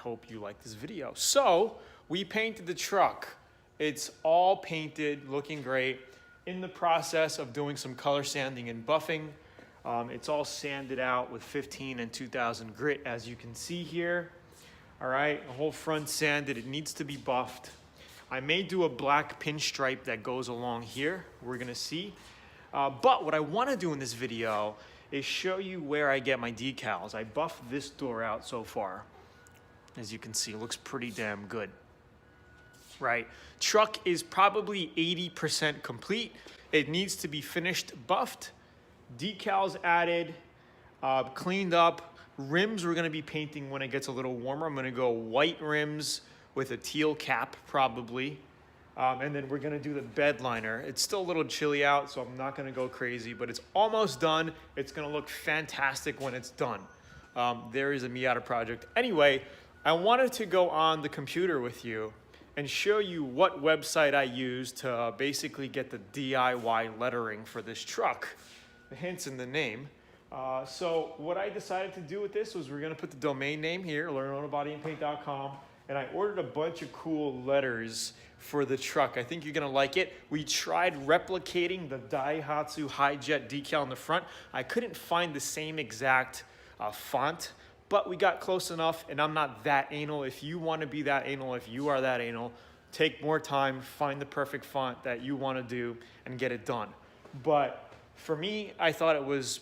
hope you like this video. So we painted the truck. It's all painted, looking great. In the process of doing some color sanding and buffing. It's all sanded out with 15 and 2000 grit, as you can see here. All right, the whole front sanded. It needs to be buffed. I may do a black pinstripe that goes along here. We're gonna see. But what I wanna do in this video is show you where I get my decals. I buffed this door out so far. As you can see, it looks pretty damn good. Right, truck is probably 80% complete. It needs to be finished, buffed, decals added, cleaned up. Rims we're gonna be painting when it gets a little warmer. I'm gonna go white rims with a teal cap probably. And then we're gonna do the bed liner. It's still a little chilly out, so I'm not gonna go crazy, but it's almost done. It's gonna look fantastic when it's done. There is a Miata project. Anyway, I wanted to go on the computer with you and show you what website I use to basically get the DIY lettering for this truck. The hint's in the name. So what I decided to do with this was we're gonna put the domain name here, learnautobodyandpaint.com, and I ordered a bunch of cool letters for the truck. I think you're gonna like it. We tried replicating the Daihatsu Hi-Jet decal in the front. I couldn't find the same exact font, but we got close enough, and I'm not that anal. If you wanna be that anal, if you are that anal, take more time, find the perfect font that you wanna do, and get it done. But for me, I thought it was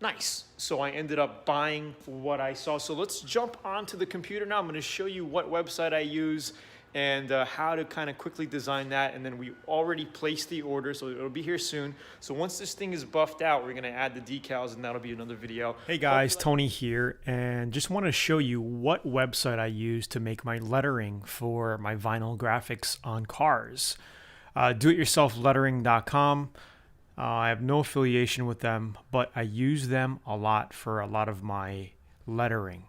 nice. So I ended up buying what I saw. So let's jump onto the computer now. I'm gonna show you what website I use and how to kind of quickly design that. And then we already placed the order, so it'll be here soon. So once this thing is buffed out, we're gonna add the decals, and that'll be another video. Hey guys, Tony here, and just wanna show you what website I use to make my lettering for my vinyl graphics on cars. DoItYourselfLettering.com. I have no affiliation with them, but I use them a lot for a lot of my lettering.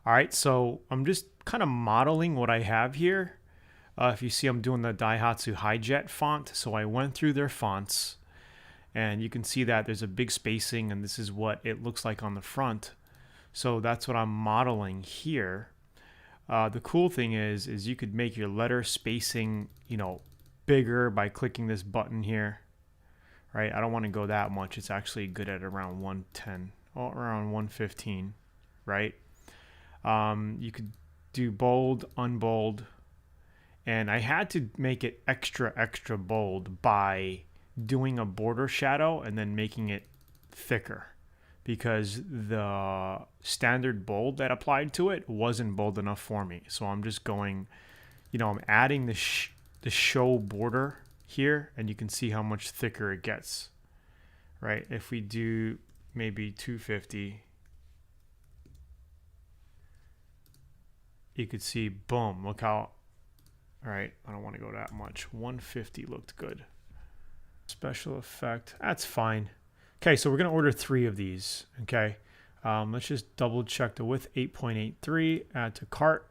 All right, so I'm just kind of modeling what I have here. If you see, I'm doing the Daihatsu Hi-Jet font. So I went through their fonts, and you can see that there's a big spacing, and this is what it looks like on the front. So that's what I'm modeling here. The cool thing is you could make your letter spacing, bigger by clicking this button here. Right, I don't want to go that much. It's actually good at around 110, or around 115, right? You could do bold, unbold, and I had to make it extra bold by doing a border shadow and then making it thicker, because the standard bold that applied to it wasn't bold enough for me. So I'm just going, I'm adding the show border here, and you can see how much thicker it gets, right? If we do maybe 250, you could see, boom, look how, all right, I don't want to go that much. 150 looked good. Special effect, that's fine. Okay, so we're gonna order 3 of these, okay? Let's just double check the width, 8.83, add to cart.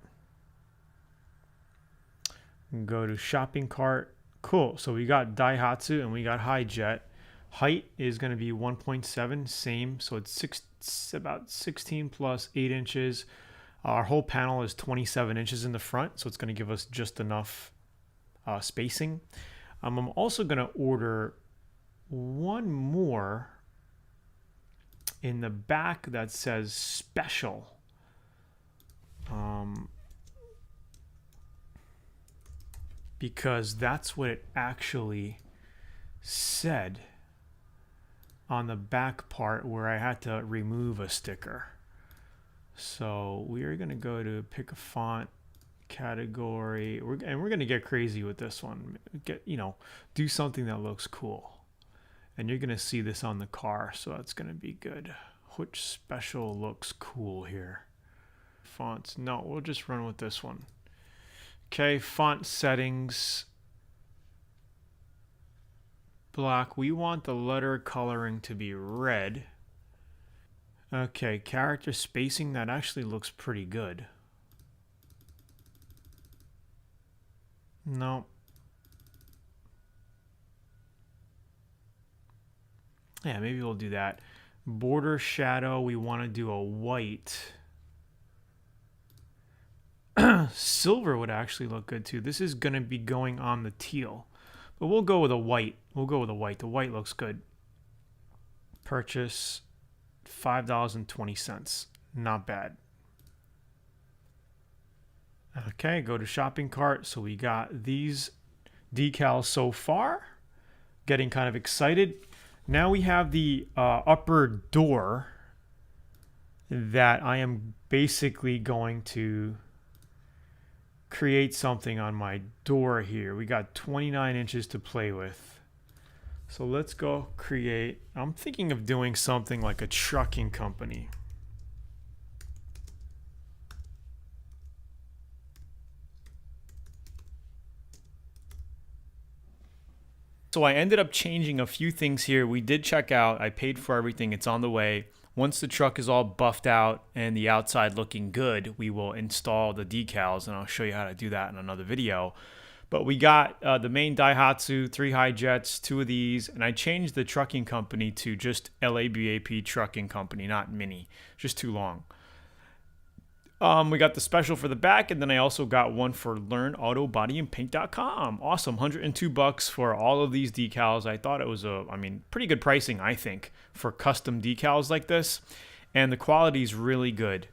Go to shopping cart. Cool, so we got Daihatsu and we got Hi-Jet. Height is going to be 1.7, same, so it's about 16 plus 8 inches. Our whole panel is 27 inches in the front, so it's going to give us just enough spacing. I'm also going to order one more in the back that says special. Because that's what it actually said on the back part where I had to remove a sticker. So we are going to go to pick a font category, and we're going to get crazy with this one. Do something that looks cool. And you're going to see this on the car, so that's going to be good. Which special looks cool here? Fonts, no, we'll just run with this one. Okay, font settings, black. We want the letter coloring to be red. Okay, character spacing, that actually looks pretty good. No. Yeah, maybe we'll do that. Border shadow, we want to do a white. Silver would actually look good too. This is going to be going on the teal. But we'll go with a white. We'll go with a white. The white looks good. Purchase $5.20. Not bad. Okay, go to shopping cart. So we got these decals so far. Getting kind of excited. Now we have the upper door that I am basically going to create something on my door here. We got 29 inches to play with. So let's go create. I'm thinking of doing something like a trucking company. So I ended up changing a few things here. We did check out. I paid for everything. It's on the way. Once the truck is all buffed out and the outside looking good, we will install the decals, and I'll show you how to do that in another video. But we got the main Daihatsu, 3 high jets, 2 of these, and I changed the trucking company to just LABAP Trucking Company, not Mini. Just too long. We got the special for the back, and then I also got one for LearnAutoBodyAndPaint.com. Awesome, $102 for all of these decals. I thought it was pretty good pricing, I think, for custom decals like this, and the quality is really good.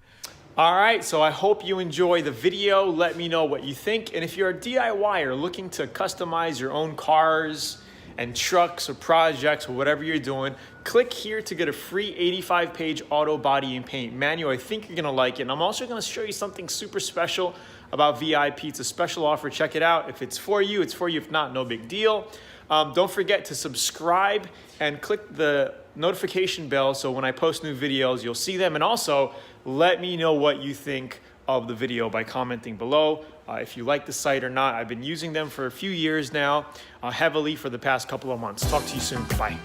All right, so I hope you enjoy the video. Let me know what you think, and if you're a DIYer looking to customize your own cars and trucks or projects or whatever you're doing, click here to get a free 85-page auto body and paint manual. I think you're gonna like it. And I'm also gonna show you something super special about VIP. It's a special offer, check it out. If it's for you, it's for you. If not, no big deal. Don't forget to subscribe and click the notification bell so when I post new videos, you'll see them. And also, let me know what you think of the video by commenting below. If you like the site or not. I've been using them for a few years now, heavily for the past couple of months. Talk to you soon. Bye.